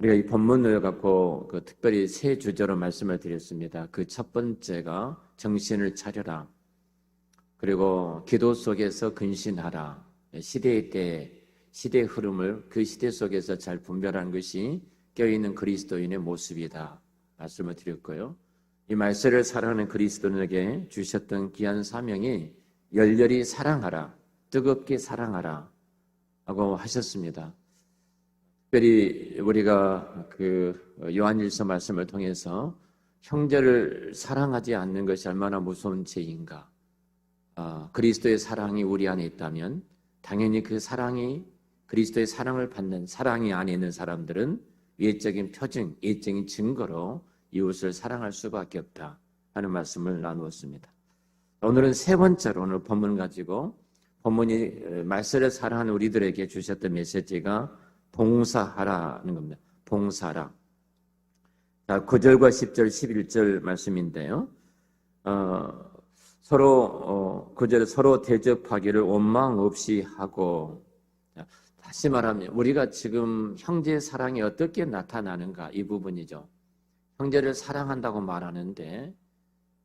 우리가 이 본문을 갖고 특별히 세 주제로 말씀을 드렸습니다. 그 첫 번째가 정신을 차려라. 그리고 기도 속에서 근신하라. 시대의 흐름을 그 시대 속에서 잘 분별하는 것이 껴있는 그리스도인의 모습이다. 말씀을 드렸고요. 이 말세를 사랑하는 그리스도인에게 주셨던 귀한 사명이 열렬히 사랑하라, 뜨겁게 사랑하라 하고 하셨습니다. 특별히 우리가 요한일서 말씀을 통해서 형제를 사랑하지 않는 것이 얼마나 무서운 죄인가. 그리스도의 사랑이 우리 안에 있다면 당연히 그 사랑이 그리스도의 사랑을 받는 사랑이 안에 있는 사람들은 외적인 표징, 예적인 증거로 이웃을 사랑할 수밖에 없다 하는 말씀을 나누었습니다. 오늘은 세 번째로 오늘 본문 가지고 본문이 말세를 사랑하는 우리들에게 주셨던 메시지가 봉사하라는 겁니다. 봉사하라. 자, 9절과 10절, 11절 말씀인데요. 서로 대접하기를 원망 없이 하고, 다시 말하면 우리가 지금 형제의 사랑이 어떻게 나타나는가 이 부분이죠. 형제를 사랑한다고 말하는데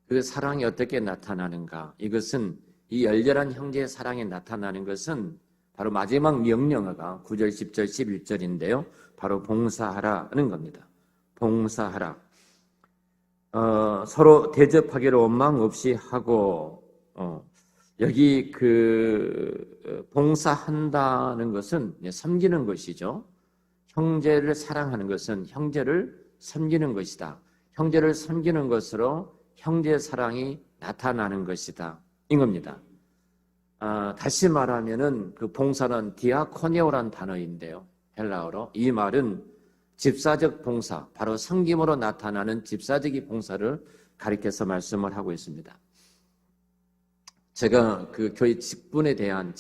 그 사랑이 어떻게 나타나는가, 이것은 이 열렬한 형제의 사랑이 나타나는 것은 바로 마지막 명령어가 9절, 10절, 11절인데요. 바로 봉사하라는 겁니다. 봉사하라. 서로 대접하기를 원망 없이 하고, 여기 봉사한다는 것은 섬기는 것이죠. 형제를 사랑하는 것은 형제를 섬기는 것이다. 형제를 섬기는 것으로 형제 사랑이 나타나는 것이다. 이겁니다. 다시 말하면은 그 봉사는 디아코니오란 단어인데요. 헬라어로. 이 말은 집사적 봉사, 바로 섬김으로 나타나는 집사적인 봉사를 가리켜서 말씀을 하고 있습니다. 제가 그 교회 직원에 대한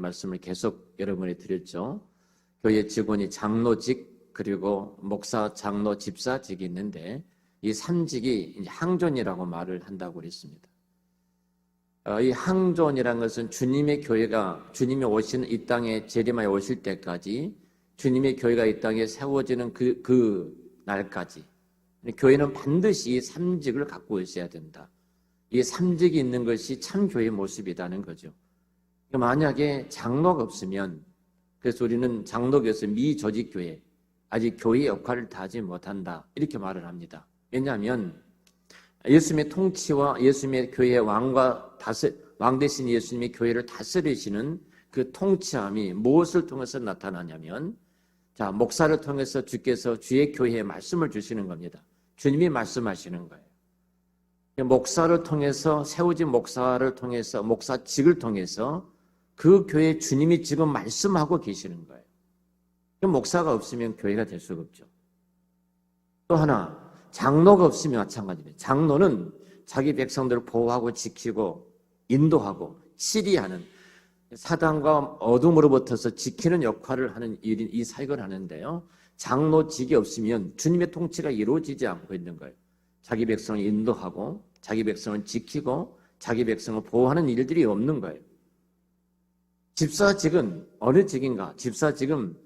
말씀을 계속 여러분에 드렸죠. 교회 직원이 장로직, 그리고 목사, 장로, 집사직이 있는데 이 3직이 항존이라고 말을 한다고 그랬습니다. 이 항존이라는 것은 주님의 교회가, 주님이 오시는 이 땅에 재림하여 오실 때까지 주님의 교회가 이 땅에 세워지는 그 날까지 교회는 반드시 이 3직을 갖고 있어야 된다. 이 3직이 있는 것이 참 교회의 모습이라는 거죠. 만약에 장로가 없으면, 그래서 우리는 장로교에서 미조직교회, 아직 교회의 역할을 다하지 못한다 이렇게 말을 합니다. 왜냐하면 예수님의 통치와 예수님의 교회의 왕 대신 예수님의 교회를 다스리시는 그 통치함이 무엇을 통해서 나타나냐면, 자, 목사를 통해서 주께서 주의 교회에 말씀을 주시는 겁니다. 주님이 말씀하시는 거예요. 목사를 통해서, 세워진 목사를 통해서, 목사직을 통해서 그 교회에 주님이 지금 말씀하고 계시는 거예요. 목사가 없으면 교회가 될 수가 없죠. 또 하나, 장로가 없으면 마찬가지입니다. 장로는 자기 백성들을 보호하고 지키고 인도하고 치리하는, 사단과 어둠으로부터서 지키는 역할을 하는 일인 이 사역을 하는데요. 장로직이 없으면 주님의 통치가 이루어지지 않고 있는 거예요. 자기 백성을 인도하고 자기 백성을 지키고 자기 백성을 보호하는 일들이 없는 거예요. 집사직은 어느 직인가? 집사직은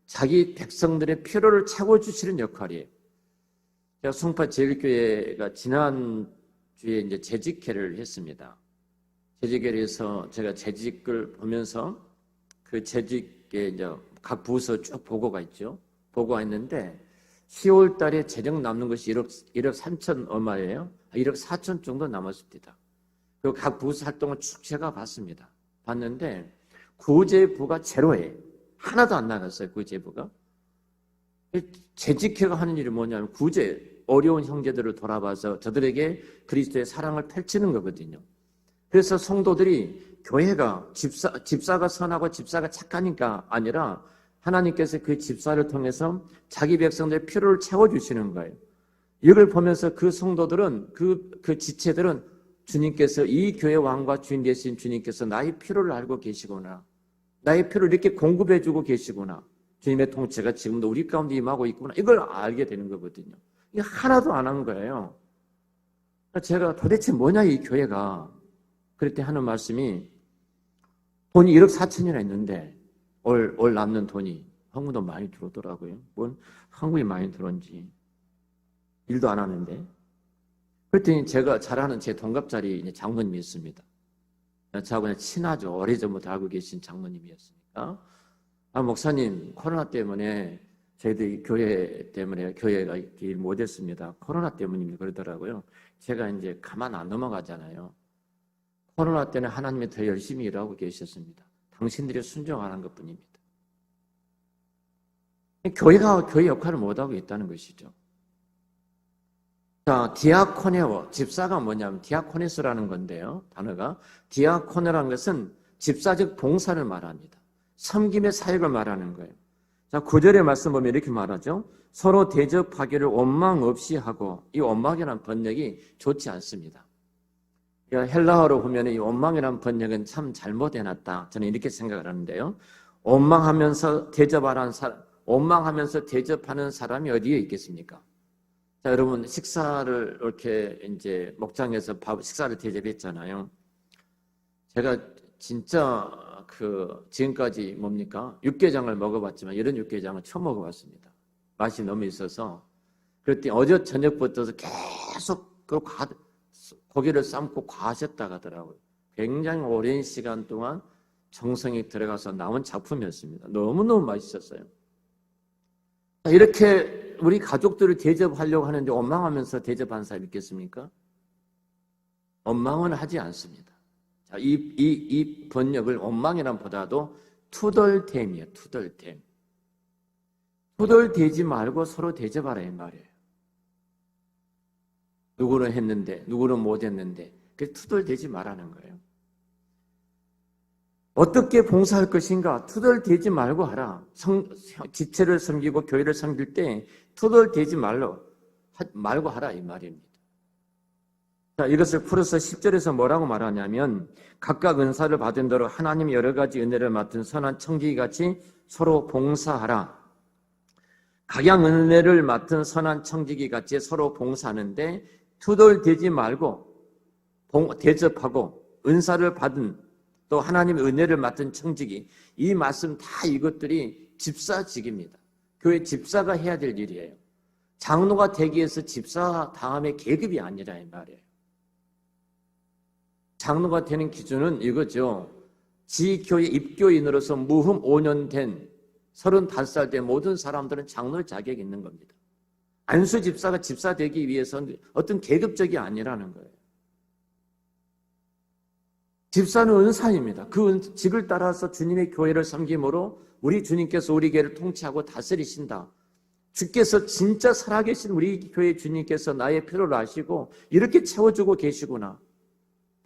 자기 백성들의 필요를 채워주시는 역할이에요. 제가 송파 제일교회가 지난주에 이제 재직회를 했습니다. 재직회를 해서 제가 재직을 보면서 그 재직에 이제 각 부서 쭉 보고가 있죠. 보고가 있는데 10월 달에 재정 남는 것이 1억 3천 얼마예요? 1억 4천 정도 남았습니다. 그리고 각 부서 활동을 쭉 제가 봤습니다. 봤는데 구제부가 제로예요. 하나도 안 나갔어요. 구제부가. 재직회가 하는 일이 뭐냐면 어려운 형제들을 돌아봐서 저들에게 그리스도의 사랑을 펼치는 거거든요. 그래서 성도들이 교회가 집사가 선하고 집사가 착하니까 아니라 하나님께서 그 집사를 통해서 자기 백성들의 필요를 채워주시는 거예요. 이걸 보면서 그 성도들은, 그 지체들은 주님께서, 이 교회 왕과 주인 되신 주님께서 나의 필요를 알고 계시구나. 나의 필요를 이렇게 공급해주고 계시구나. 주님의 통치가 지금도 우리 가운데 임하고 있구나. 이걸 알게 되는 거거든요. 이게 하나도 안 한 거예요. 제가 도대체 뭐냐 이 교회가. 그럴 때 하는 말씀이, 돈이 1억 4천이나 있는데 올 남는 돈이 한국도 많이 들어오더라고요. 뭔 한국이 많이 들어온지. 일도 안 하는데. 그랬더니 제가 잘 아는 제 동갑자리 장로님이 있습니다. 저하고 친하죠. 오래전부터 알고 계신 장로님이었으니까. 목사님, 코로나 때문에 저희들이 교회 때문에 교회가 일 못했습니다. 코로나 때문입니다. 그러더라고요. 제가 이제 가만 안 넘어가잖아요. 코로나 때는 하나님이 더 열심히 일하고 계셨습니다. 당신들이 순종하는 것뿐입니다. 교회가 교회 역할을 못하고 있다는 것이죠. 자, 디아코네오, 집사가 뭐냐면 디아코네스라는 건데요. 단어가 디아코네라는 것은 집사적 봉사를 말합니다. 섬김의 사역을 말하는 거예요. 자, 9절의 말씀 보면 이렇게 말하죠. 서로 대접하기를 원망 없이 하고, 이 원망이라는 번역이 좋지 않습니다. 헬라어로 보면 이 원망이라는 번역은 참 잘못해놨다. 저는 이렇게 생각을 하는데요. 원망하면서 대접하는 사람이 어디에 있겠습니까? 자, 여러분, 식사를 이렇게 이제 목장에서 식사를 대접했잖아요. 제가 진짜 지금까지 뭡니까? 육개장을 먹어봤지만 이런 육개장을 처음 먹어봤습니다. 맛이 너무 있어서. 그랬더니 어제 저녁부터 계속 고기를 삶고 과하셨다 하더라고요. 굉장히 오랜 시간 동안 정성이 들어가서 나온 작품이었습니다. 너무너무 맛있었어요. 이렇게 우리 가족들을 대접하려고 하는데 원망하면서 대접한 사람이 있겠습니까? 원망은 하지 않습니다. 자, 이 번역을 원망이란 보다도 투덜댐이에요. 투덜댐. 투덜대지 말고 서로 대접하라 이 말이에요. 누구는 했는데 누구는 못했는데 그래서 투덜대지 말라는 거예요. 어떻게 봉사할 것인가? 투덜대지 말고 하라. 지체를 섬기고 교회를 섬길 때 투덜대지 말고 하라 이 말입니다. 자, 이것을 풀어서 10절에서 뭐라고 말하냐면 각각 은사를 받은 대로 하나님이 여러 가지 은혜를 맡은 선한 청지기같이 서로 봉사하라. 각양 은혜를 맡은 선한 청지기같이 서로 봉사하는데 투덜대지 말고 대접하고 은사를 받은 또 하나님의 은혜를 맡은 청지기, 이 말씀 다 이것들이 집사직입니다. 교회 집사가 해야 될 일이에요. 장로가 되기 위해서 집사 다음에 계급이 아니라 이 말이에요. 장로가 되는 기준은 이거죠. 지교회 입교인으로서 무흠 5년 된 35살 된 모든 사람들은 장로 자격이 있는 겁니다. 안수 집사가 집사 되기 위해서는 어떤 계급적이 아니라는 거예요. 집사는 은사입니다. 그 직을 따라서 주님의 교회를 섬김으로 우리 주님께서 우리 교회를 통치하고 다스리신다. 주께서 진짜 살아계신 우리 교회 주님께서 나의 필요를 아시고 이렇게 채워주고 계시구나.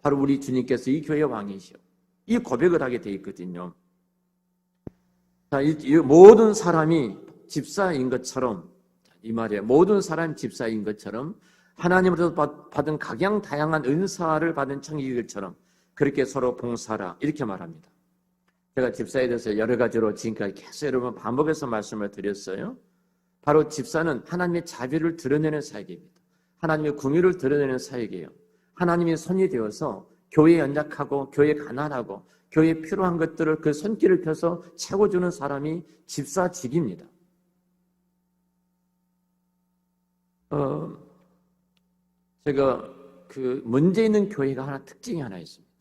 바로 우리 주님께서 이 교회의 왕이시오. 이 고백을 하게 돼 있거든요. 자, 이 모든 사람이 집사인 것처럼, 이 말이에요. 모든 사람이 집사인 것처럼 하나님으로부터 받은 각양 다양한 은사를 받은 청지기들처럼 그렇게 서로 봉사하라 이렇게 말합니다. 제가 집사에 대해서 여러 가지로 지금까지 계속 여러분 반복해서 말씀을 드렸어요. 바로 집사는 하나님의 자비를 드러내는 사역입니다. 하나님의 궁유를 드러내는 사역이에요. 하나님의 손이 되어서 교회에 연약하고 교회에 가난하고 교회에 필요한 것들을 그 손길을 펴서 채워주는 사람이 집사직입니다. 제가 문제 있는 교회가 특징이 하나 있습니다.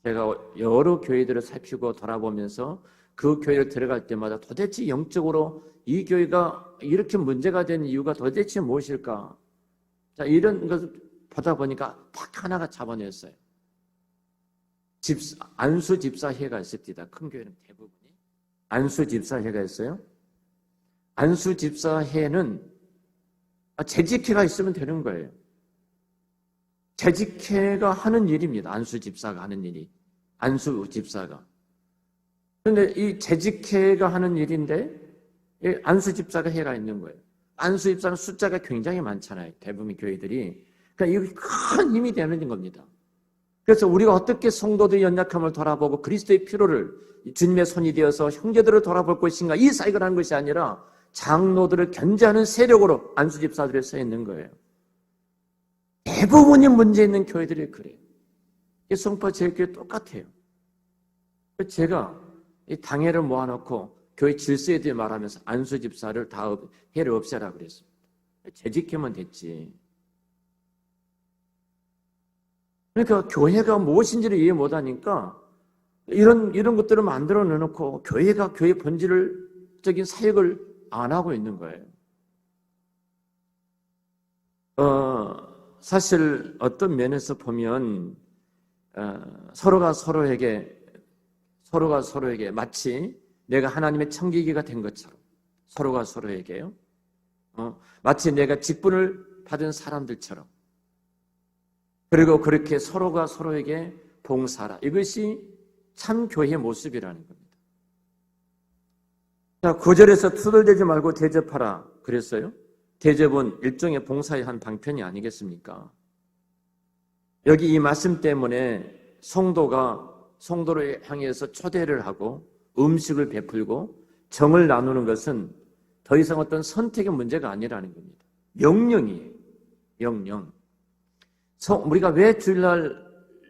제가 여러 교회들을 살피고 돌아보면서 그 교회를 들어갈 때마다 도대체 영적으로 이 교회가 이렇게 문제가 된 이유가 도대체 무엇일까? 자, 이런 것을 보다 보니까 딱 하나가 잡아냈어요. 안수 집사회가 있습니다. 큰 교회는 대부분이. 안수 집사회가 있어요. 안수 집사회는 재직회가 있으면 되는 거예요. 재직회가 하는 일입니다. 안수 집사가 하는 일이. 안수 집사가. 그런데 이 재직회가 하는 일인데 안수 집사가 해가 있는 거예요. 안수 집사는 숫자가 굉장히 많잖아요. 대부분 교회들이. 그러니까 이게 큰 힘이 되는 겁니다. 그래서 우리가 어떻게 성도들의 연약함을 돌아보고 그리스도의 필요를 주님의 손이 되어서 형제들을 돌아볼 것인가 이 사역을 하는 것이 아니라 장로들을 견제하는 세력으로 안수 집사들이 서 있는 거예요. 대부분이 문제 있는 교회들이 그래요. 성파 제일교회 똑같아요. 제가 이 당회를 모아놓고 교회 질서에 대해 말하면서 안수 집사를 다 해를 없애라 그랬습니다. 재직하면 됐지. 그러니까 교회가 무엇인지를 이해 못하니까 이런 것들을 만들어 내놓고 교회가 교회 본질적인 사역을 안 하고 있는 거예요. 사실 어떤 면에서 보면 서로가 서로에게 마치 내가 하나님의 청지기가 된 것처럼 서로가 서로에게요. 마치 내가 직분을 받은 사람들처럼 그리고 그렇게 서로가 서로에게 봉사하라. 이것이 참 교회의 모습이라는 겁니다. 자, 9절에서 투덜대지 말고 대접하라 그랬어요. 대접은 일종의 봉사의 한 방편이 아니겠습니까? 여기 이 말씀 때문에 성도를 향해서 초대를 하고 음식을 베풀고 정을 나누는 것은 더 이상 어떤 선택의 문제가 아니라는 겁니다. 명령이에요. 명령. 우리가 왜 주일날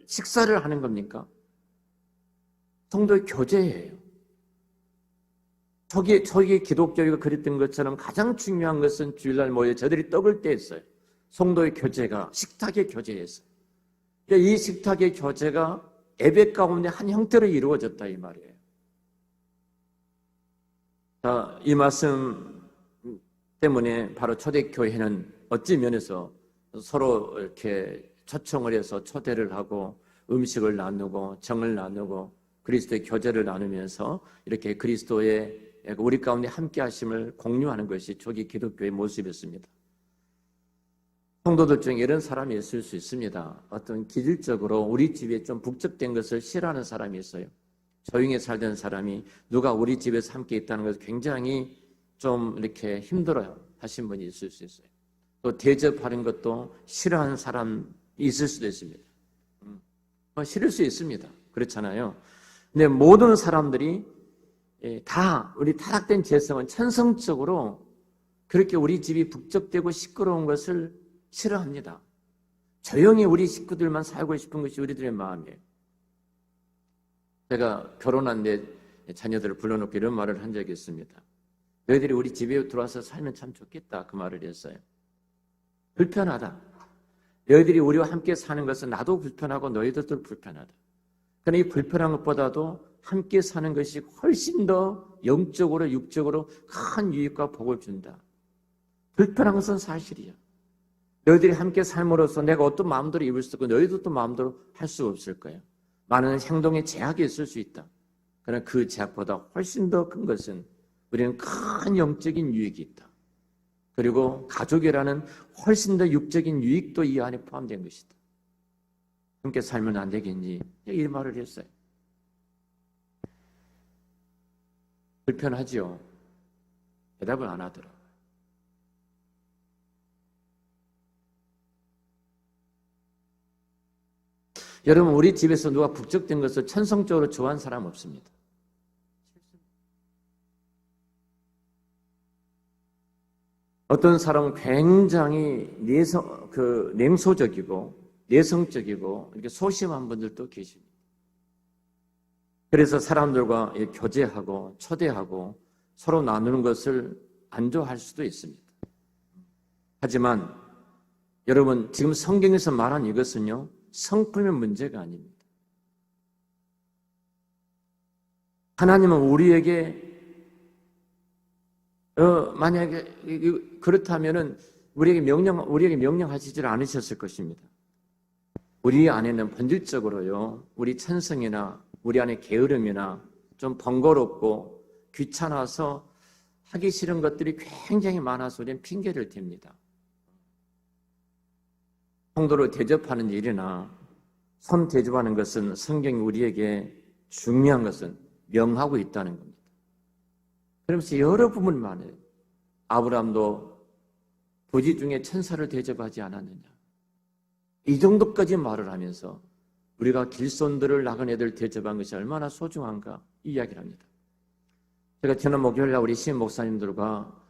식사를 하는 겁니까? 성도의 교제예요. 초기 기독교가 그랬던 것처럼 가장 중요한 것은 주일날 모여 저들이 떡을 떼었어요. 성도의 교제가 식탁의 교제였어요. 이 식탁의 교제가 예배 가운데 한 형태로 이루어졌다 이 말이에요. 자, 이 말씀 때문에 바로 초대교회는 어찌 면에서 서로 이렇게 초청을 해서 초대를 하고 음식을 나누고 정을 나누고 그리스도의 교제를 나누면서 이렇게 그리스도의 우리 가운데 함께 하심을 공유하는 것이 초기 기독교의 모습이었습니다. 성도들 중에 이런 사람이 있을 수 있습니다. 어떤 기질적으로 우리 집에 좀 북적된 것을 싫어하는 사람이 있어요. 조용히 살던 사람이 누가 우리 집에서 함께 있다는 것을 굉장히 좀 이렇게 힘들어요 하신 분이 있을 수 있어요. 또 대접하는 것도 싫어하는 사람이 있을 수도 있습니다. 싫을 수 있습니다. 그렇잖아요. 근데 모든 사람들이 다 우리 타락된 죄성은 천성적으로 그렇게 우리 집이 북적대고 시끄러운 것을 싫어합니다. 조용히 우리 식구들만 살고 싶은 것이 우리들의 마음이에요. 제가 결혼한 내 자녀들을 불러놓고 이런 말을 한 적이 있습니다. 너희들이 우리 집에 들어와서 살면 참 좋겠다 그 말을 했어요. 불편하다. 너희들이 우리와 함께 사는 것은 나도 불편하고 너희들도 불편하다. 그러나 이 불편한 것보다도 함께 사는 것이 훨씬 더 영적으로 육적으로 큰 유익과 복을 준다. 불편한 것은 사실이야. 너희들이 함께 삶으로써 내가 어떤 마음대로 입을 수 있고 너희도 또 마음대로 할 수 없을 거야. 많은 행동에 제약이 있을 수 있다. 그러나 그 제약보다 훨씬 더 큰 것은 우리는 큰 영적인 유익이 있다. 그리고 가족이라는 훨씬 더 육적인 유익도 이 안에 포함된 것이다. 함께 살면 안 되겠니? 이 말을 했어요. 불편하지요. 대답을 안 하더라고요. 여러분, 우리 집에서 누가 북적된 것을 천성적으로 좋아하는 사람 없습니다. 어떤 사람은 굉장히 냉소적이고 내성적이고 이렇게 소심한 분들도 계십니다. 그래서 사람들과 교제하고 초대하고 서로 나누는 것을 안 좋아할 수도 있습니다. 하지만 여러분, 지금 성경에서 말한 이것은요, 성품의 문제가 아닙니다. 하나님은 우리에게 만약에 그렇다면은 우리에게 명령하시질 않으셨을 것입니다. 우리 안에는 본질적으로요, 우리 천성이나 우리 안에 게으름이나 좀 번거롭고 귀찮아서 하기 싫은 것들이 굉장히 많아서 우리는 핑계를 댑니다. 성도를 대접하는 일이나 손 대접하는 것은 성경이 우리에게 중요한 것은 명하고 있다는 겁니다. 그러면서 여러 부분 많아요. 아브라함도 부지 중에 천사를 대접하지 않았느냐. 이 정도까지 말을 하면서 우리가 길손들을 나그네들 대접한 것이 얼마나 소중한가 이 이야기를 합니다. 제가 지난 목요일날 우리 시임 목사님들과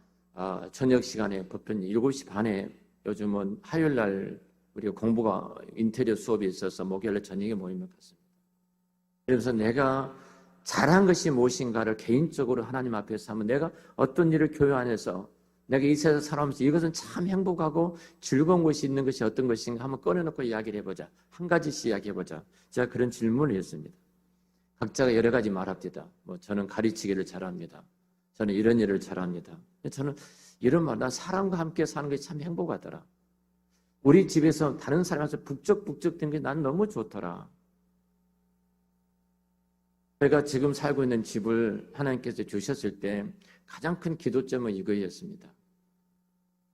저녁 시간에 보편 7시 반에 요즘은 화요일날 우리가 공부가 인테리어 수업이 있어서 목요일날 저녁에 모임을 갖습니다. 그래서 내가 잘한 것이 무엇인가를 개인적으로 하나님 앞에서 한번 내가 어떤 일을 교회 안에서 내가 이 세상 살아오면서 이것은 참 행복하고 즐거운 것이 있는 것이 어떤 것인가 한번 꺼내놓고 이야기를 해보자. 한 가지씩 이야기해보자. 제가 그런 질문을 했습니다. 각자가 여러 가지 말합니다. 저는 가르치기를 잘합니다. 저는 이런 일을 잘합니다. 저는 이런 말, 난 사람과 함께 사는 것이 참 행복하더라. 우리 집에서 다른 사람한테 북적북적 된 게 난 너무 좋더라. 제가 지금 살고 있는 집을 하나님께서 주셨을 때 가장 큰 기도점은 이거였습니다.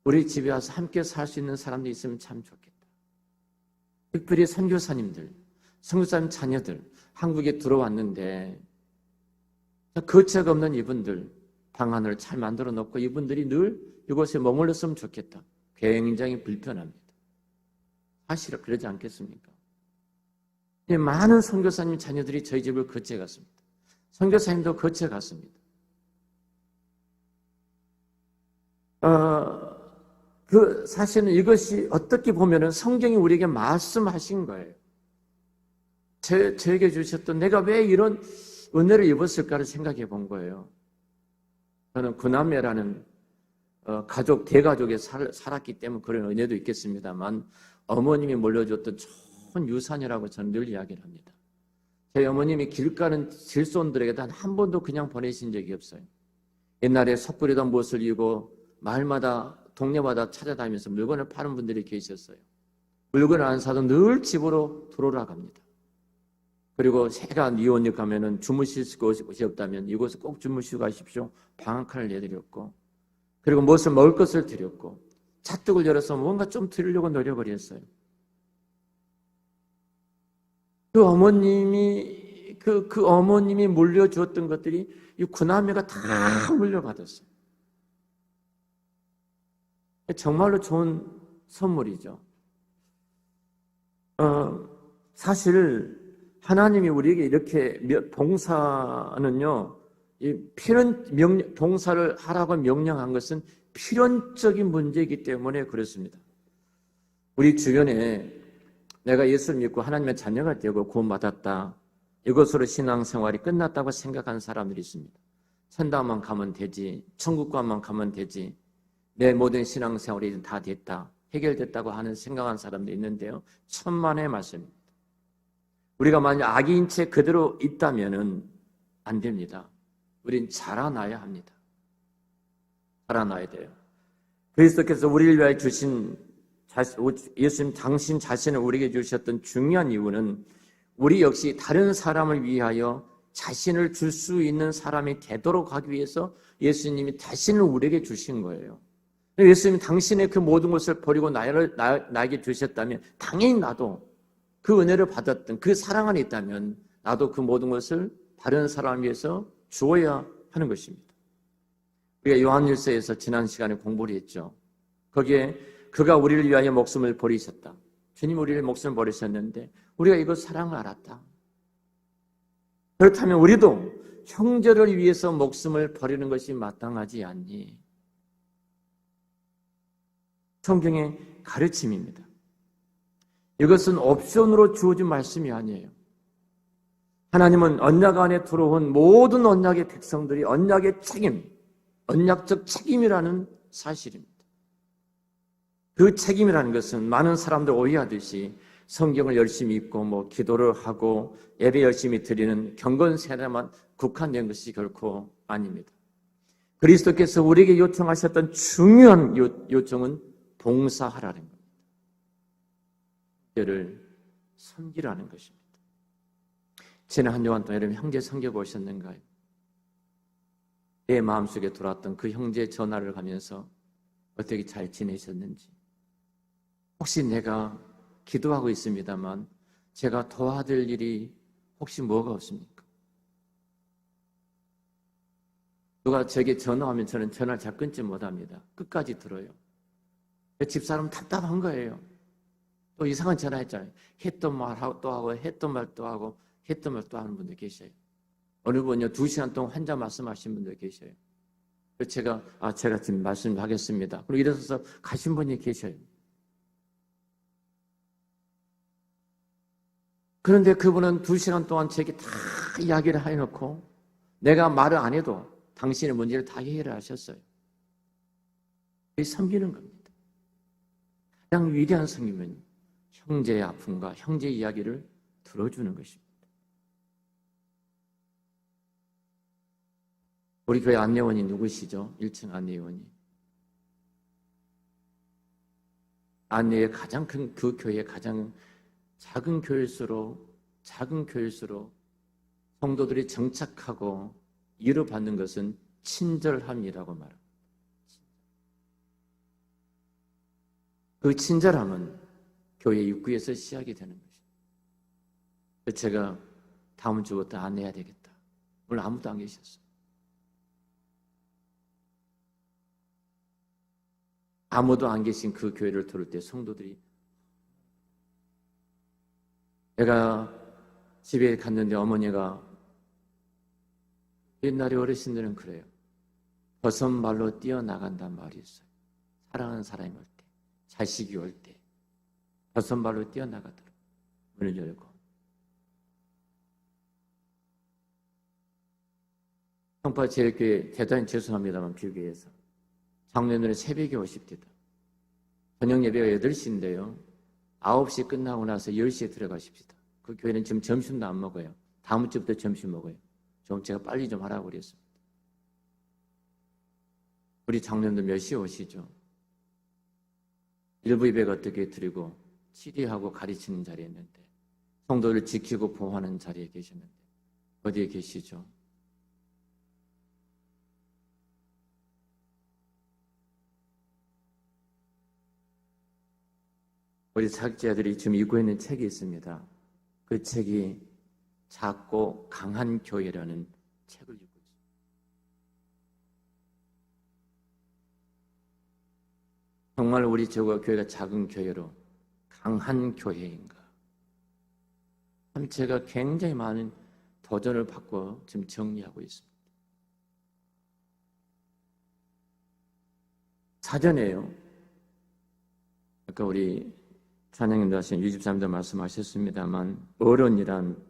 우리 집에 와서 함께 살 수 있는 사람들이 있으면 참 좋겠다. 특별히 선교사님들, 선교사님 자녀들 한국에 들어왔는데 거처가 없는 이분들 방 하나를 잘 만들어 놓고 이분들이 늘 이곳에 머물렀으면 좋겠다. 굉장히 불편합니다. 사실은 그러지 않겠습니까? 많은 선교사님 자녀들이 저희 집을 거치해 갔습니다. 선교사님도 거치해 갔습니다. 사실은 이것이 어떻게 보면은 성경이 우리에게 말씀하신 거예요. 저에게 주셨던 내가 왜 이런 은혜를 입었을까를 생각해 본 거예요. 저는 구남매라는 가족, 대가족에 살았기 때문에 그런 은혜도 있겠습니다만 어머님이 물려줬던 좋은 유산이라고 저는 늘 이야기를 합니다. 저희 어머님이 길 가는 질손들에게 단 한 번도 그냥 보내신 적이 없어요. 옛날에 섣부리던 못을 입고 마을마다 동네마다 찾아다니면서 물건을 파는 분들이 계셨어요. 물건을 안 사도 늘 집으로 들어오라고 합니다. 그리고 새가 이혼역 가면은 주무실 곳이 없다면 이곳에 꼭 주무시고 가십시오. 방 한 칸을 내드렸고, 그리고 무엇을 먹을 것을 드렸고, 차뚝을 열어서 뭔가 좀 드리려고 노력을 했어요. 그 어머님이 물려주었던 것들이 이 구남매가 다 물려받았어요. 정말로 좋은 선물이죠. 사실 하나님이 우리에게 이렇게 봉사는요, 봉사를 하라고 명령한 것은 필연적인 문제이기 때문에 그렇습니다. 우리 주변에 내가 예수를 믿고 하나님의 자녀가 되고 구원받았다, 이것으로 신앙생활이 끝났다고 생각하는 사람들이 있습니다. 천당만 가면 되지, 천국관만 가면 되지, 내 모든 신앙생활이 다 됐다, 해결됐다고 하는 생각하는 사람들이 있는데요, 천만의 말씀입니다. 우리가 만약 악인 채 그대로 있다면 안 됩니다. 우린 자라나야 합니다. 자라나야 돼요. 그리스도께서 우리를 위하여 주신 예수님 당신 자신을 우리에게 주셨던 중요한 이유는 우리 역시 다른 사람을 위하여 자신을 줄 수 있는 사람이 되도록 하기 위해서 예수님이 자신을 우리에게 주신 거예요. 예수님이 당신의 그 모든 것을 버리고 나에게 주셨다면 당연히 나도 그 은혜를 받았던 그 사랑 안에 있다면 나도 그 모든 것을 다른 사람을 위해서 주어야 하는 것입니다. 우리가 요한일서에서 지난 시간에 공부를 했죠. 거기에 그가 우리를 위하여 목숨을 버리셨다. 주님 우리를 목숨을 버리셨는데 우리가 이거 사랑을 알았다. 그렇다면 우리도 형제를 위해서 목숨을 버리는 것이 마땅하지 않니? 성경의 가르침입니다. 이것은 옵션으로 주어진 말씀이 아니에요. 하나님은 언약 안에 들어온 모든 언약의 백성들이 언약의 책임, 언약적 책임이라는 사실입니다. 그 책임이라는 것은 많은 사람들 오해하듯이 성경을 열심히 읽고 기도를 하고 예배 열심히 드리는 경건 세례만 국한된 것이 결코 아닙니다. 그리스도께서 우리에게 요청하셨던 중요한 요청은 봉사하라는 겁니다. 형제를 섬기라는 것입니다. 지난 한 주간 동안 여러분 형제 섬겨보셨는가요? 내 마음속에 들어왔던 그 형제의 전화를 가면서 어떻게 잘 지내셨는지, 혹시 내가 기도하고 있습니다만 제가 도와드릴 일이 혹시 뭐가 없습니까? 누가 저에게 전화하면 저는 전화를 잘 끊지 못합니다. 끝까지 들어요. 집사람은 답답한 거예요. 또 이상한 전화 했잖아요. 했던 말 또 하고 했던 말 또 하고 했던 말 또 하는 분들 계셔요. 어느 분요 2시간 동안 환자 말씀하신 분들 계셔요. 그래서 제가 지금 말씀하겠습니다. 그리고 일어서서 가신 분이 계셔요. 그런데 그분은 2시간 동안 제게 다 이야기를 해놓고 내가 말을 안 해도 당신의 문제를 다 해결하셨어요. 그게 섬기는 겁니다. 가장 위대한 섬김은 형제의 아픔과 형제의 이야기를 들어주는 것입니다. 우리 교회 안내원이 누구시죠? 1층 안내원이. 안내의 가장 큰 그 교회의 가장 작은 교회일수록 성도들이 정착하고 이루받는 것은 친절함이라고 말합니다. 그 친절함은 교회 입구에서 시작이 되는 것입니다. 제가 다음 주부터 안내해야 되겠다. 오늘 아무도 안 계셨어요. 아무도 안 계신 그 교회를 들을 때 성도들이, 내가 집에 갔는데 어머니가, 옛날에 어르신들은 그래요. 버선발로 뛰어나간단 말이 있어요. 사랑하는 사람이 올 때, 자식이 올 때 버선발로 뛰어나가더라고요. 문을 열고. 성파 제일교회, 대단히 죄송합니다만 비교해서 장로님들은 새벽에 오십니다. 저녁 예배가 8시인데요. 9시 끝나고 나서 10시에 들어가십시다. 그 교회는 지금 점심도 안 먹어요. 다음 주부터 점심 먹어요. 좀 제가 빨리 좀 하라고 그랬습니다. 우리 장로님들 몇 시에 오시죠? 일부 예배가 어떻게 드리고 치리하고 가르치는 자리에 있는데, 성도를 지키고 보호하는 자리에 계셨는데 어디에 계시죠? 우리 사역자들이 지금 읽고 있는 책이 있습니다. 그 책이 작고 강한 교회라는 책을 읽고 있습니다. 정말 우리 교회가 작은 교회로 강한 교회인가? 참 제가 굉장히 많은 도전을 받고 지금 정리하고 있습니다. 사전에요. 아까 우리 찬양님도 하신 유집사님도 말씀하셨습니다만, 어른이란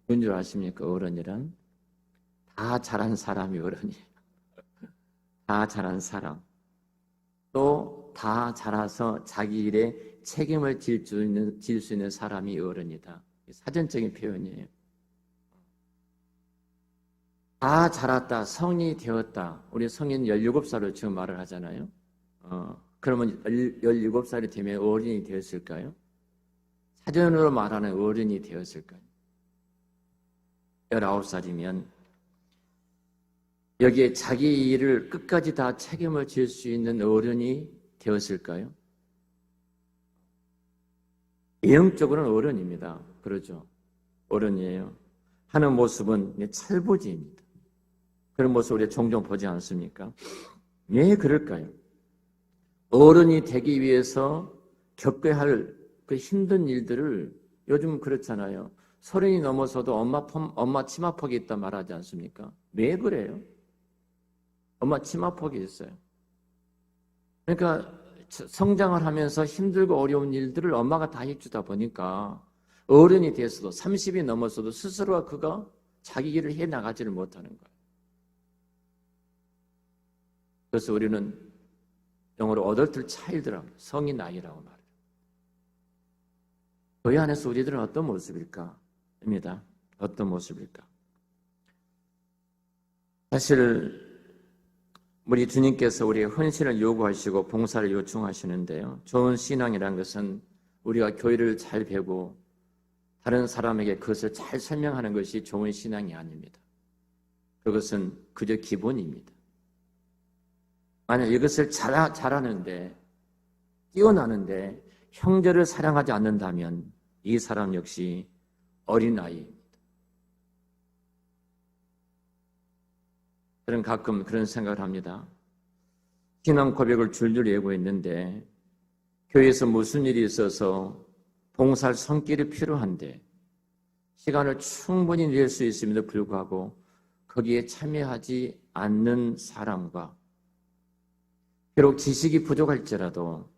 뭔 줄 아십니까? 어른이란 다 자란 사람이 어른이에요. 다 자란 사람. 또 다 자라서 자기 일에 책임을 질 수 있는 사람이 어른이다. 사전적인 표현이에요. 다 자랐다, 성인이 되었다. 우리 성인 17살로 지금 말을 하잖아요. 그러면 17살이 되면 어른이 되었을까요? 사전으로 말하는 어른이 되었을까요? 19살이면 여기에 자기 일을 끝까지 다 책임을 질 수 있는 어른이 되었을까요? 예형적으로는 어른입니다. 그러죠. 어른이에요. 하는 모습은 찰보지입니다. 그런 모습을 우리가 종종 보지 않습니까? 왜 그럴까요? 어른이 되기 위해서 겪어야 할 그 힘든 일들을, 요즘 그렇잖아요. 30이 넘어서도 엄마 치마폭이 있다 말하지 않습니까? 왜 그래요? 엄마 치마폭이 있어요. 그러니까 성장을 하면서 힘들고 어려운 일들을 엄마가 다 해주다 보니까 어른이 됐어도 30이 넘었어도 스스로가 그가 자기 일을 해나가지를 못하는 거예요. 그래서 우리는 영어로 어덜트 차일드라고, 성인 아이라고 말해요. 교회 안에서 우리들은 어떤 모습일까? 입니다. 어떤 모습일까? 사실 우리 주님께서 우리의 헌신을 요구하시고 봉사를 요청하시는데요. 좋은 신앙이라는 것은 우리가 교회를 잘 배우고 다른 사람에게 그것을 잘 설명하는 것이 좋은 신앙이 아닙니다. 그것은 그저 기본입니다. 만약 이것을 잘하는데, 뛰어나는데 형제를 사랑하지 않는다면 이 사람 역시 어린아이입니다. 저는 가끔 그런 생각을 합니다. 신앙 고백을 줄줄 외우고 있는데 교회에서 무슨 일이 있어서 봉사할 손길이 필요한데 시간을 충분히 낼 수 있음에도 불구하고 거기에 참여하지 않는 사람과, 비록 지식이 부족할지라도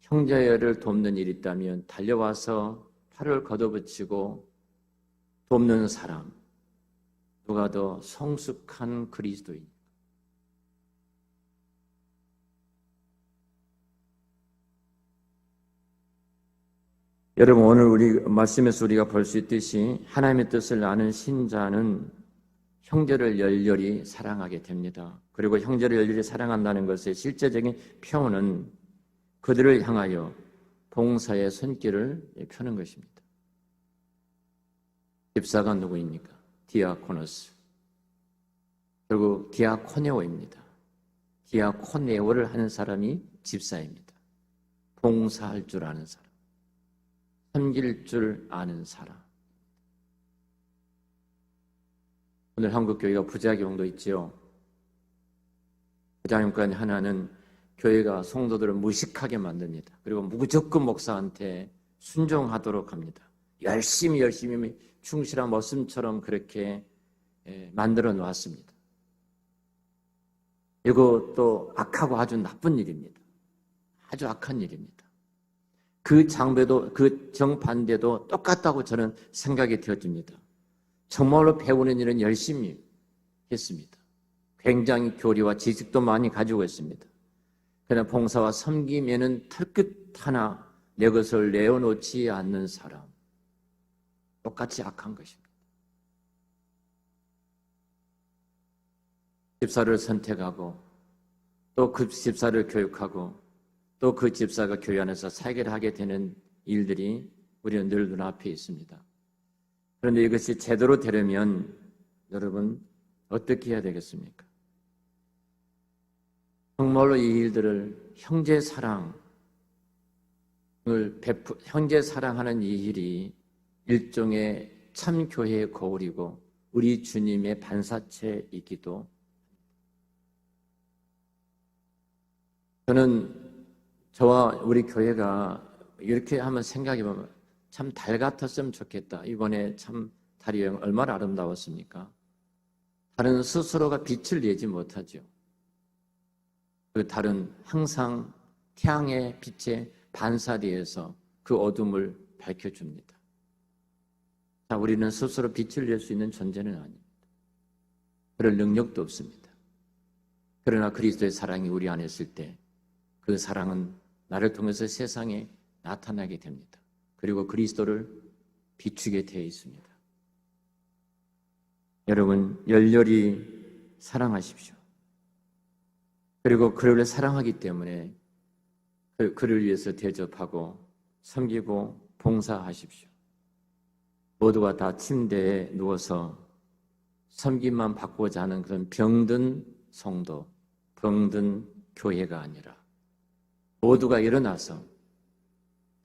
형제를 돕는 일이 있다면 달려와서 팔을 걷어붙이고 돕는 사람, 누가 더 성숙한 그리스도인? 여러분, 오늘 우리 말씀에서 우리가 볼 수 있듯이 하나님의 뜻을 아는 신자는 형제를 열렬히 사랑하게 됩니다. 그리고 형제를 열렬히 사랑한다는 것의 실제적인 표현은 그들을 향하여 봉사의 손길을 펴는 것입니다. 집사가 누구입니까? 디아코노스. 결국 디아코네오입니다. 디아코네오를 하는 사람이 집사입니다. 봉사할 줄 아는 사람, 섬길 줄 아는 사람. 오늘 한국 교회가 부작용도 있지요. 부작용 가운데 하나는 교회가 성도들을 무식하게 만듭니다. 그리고 무조건 목사한테 순종하도록 합니다. 열심히 충실한 머슴처럼 그렇게 만들어 놓았습니다. 이것도 악하고 아주 나쁜 일입니다. 아주 악한 일입니다. 그 장배도, 그 정반대도 똑같다고 저는 생각이 되어집니다. 정말로 배우는 일은 열심히 했습니다. 굉장히 교리와 지식도 많이 가지고 있습니다. 그러나 봉사와 섬김에는 털끝 하나 내 것을 내어놓지 않는 사람, 똑같이 악한 것입니다. 집사를 선택하고 또 그 집사를 교육하고 또 그 집사가 교회 안에서 사역을 하게 되는 일들이 우리는 늘 눈앞에 있습니다. 그런데 이것이 제대로 되려면 여러분 어떻게 해야 되겠습니까? 정말로 이 일들을 형제 사랑하는 이 일이 일종의 참 교회의 거울이고 우리 주님의 반사체이기도. 저는 저와 우리 교회가 이렇게 한번 생각해보면 참 달 같았으면 좋겠다. 이번에 참 달이 여행 얼마나 아름다웠습니까? 달은 스스로가 빛을 내지 못하죠. 그 달은 항상 태양의 빛에 반사되어서 그 어둠을 밝혀줍니다. 자, 우리는 스스로 빛을 낼 수 있는 존재는 아닙니다. 그럴 능력도 없습니다. 그러나 그리스도의 사랑이 우리 안에 있을 때 그 사랑은 나를 통해서 세상에 나타나게 됩니다. 그리고 그리스도를 비추게 되어 있습니다. 여러분, 열렬히 사랑하십시오. 그리고 그를 사랑하기 때문에 그를 위해서 대접하고 섬기고 봉사하십시오. 모두가 다 침대에 누워서 섬김만 받고자 하는 그런 병든 성도, 병든 교회가 아니라 모두가 일어나서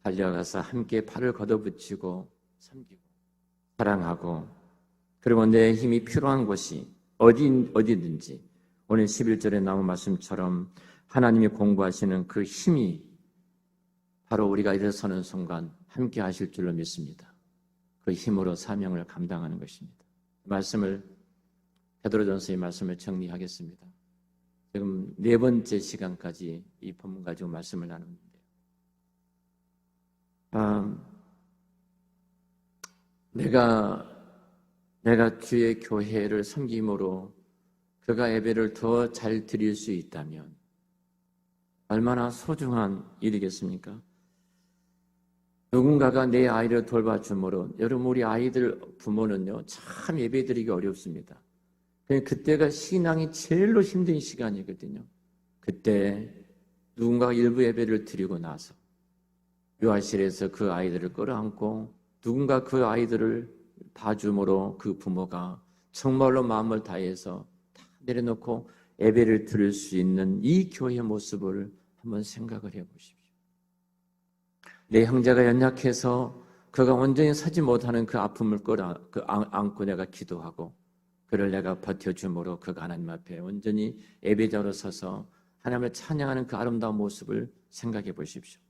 달려가서 함께 팔을 걷어붙이고 섬기고 사랑하고, 그리고 내 힘이 필요한 곳이 어디든지 오늘 11절에 나온 말씀처럼 하나님이 공부하시는 그 힘이 바로 우리가 일어서는 순간 함께 하실 줄로 믿습니다. 그 힘으로 사명을 감당하는 것입니다. 말씀을, 베드로전서의 말씀을 정리하겠습니다. 지금 4번째 시간까지 이 본문 가지고 말씀을 나누는데요. 내가 주의 교회를 섬김으로 그가 예배를 더 잘 드릴 수 있다면 얼마나 소중한 일이겠습니까? 누군가가 내 아이를 돌봐줌으로, 여러분 우리 아이들 부모는요 참 예배드리기 어렵습니다. 그때가 신앙이 제일로 힘든 시간이거든요. 그때 누군가가 일부 예배를 드리고 나서 요아실에서 그 아이들을 끌어안고 누군가 그 아이들을 봐줌으로 그 부모가 정말로 마음을 다해서 다 내려놓고 예배를 드릴 수 있는 이 교회의 모습을 한번 생각을 해보십시오. 내 형제가 연약해서 그가 온전히 서지 못하는 그 아픔을 안고 내가 기도하고 그를 내가 버텨줌으로 그가 하나님 앞에 온전히 예배자로 서서 하나님을 찬양하는 그 아름다운 모습을 생각해 보십시오.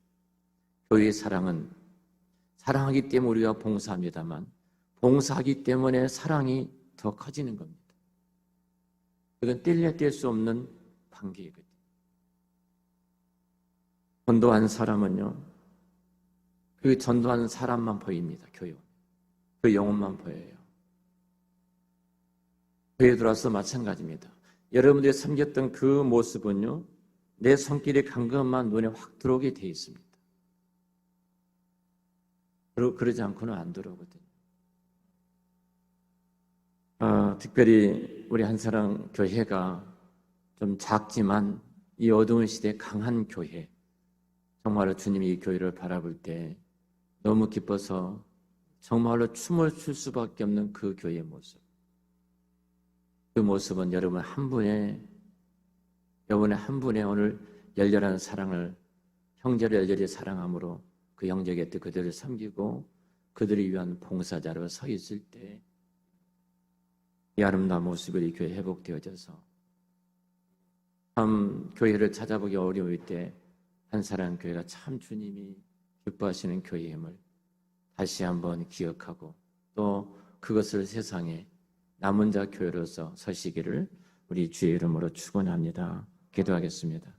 교회의 사랑은 사랑하기 때문에 우리가 봉사합니다만 봉사하기 때문에 사랑이 더 커지는 겁니다. 그건 뗄 수 없는 관계이거든요. 전도한 사람은요, 그 전도하는 사람만 보입니다. 교회. 그 영혼만 보여요. 교회에 들어와서 마찬가지입니다. 여러분들이 섬겼던 그 모습은요, 내 손길이 간 것만 눈에 확 들어오게 돼 있습니다. 그러지 않고는 안 들어오거든요. 특별히 우리 한사랑 교회가 좀 작지만 이 어두운 시대에 강한 교회, 정말로 주님이 이 교회를 바라볼 때 너무 기뻐서 정말로 춤을 출 수밖에 없는 그 교회의 모습. 그 모습은 여러분 한 분의 오늘 열렬한 사랑을, 형제를 열렬히 사랑함으로 그 형제 곁에 그들을 섬기고 그들을 위한 봉사자로 서 있을 때 이 아름다운 모습이 이 교회에 회복되어져서 참 교회를 찾아보기 어려울 때 한사랑 교회가 참 주님이 기뻐하시는 교회임을 다시 한번 기억하고 또 그것을 세상에 남은 자 교회로서 서시기를 우리 주의 이름으로 축원합니다. 기도하겠습니다.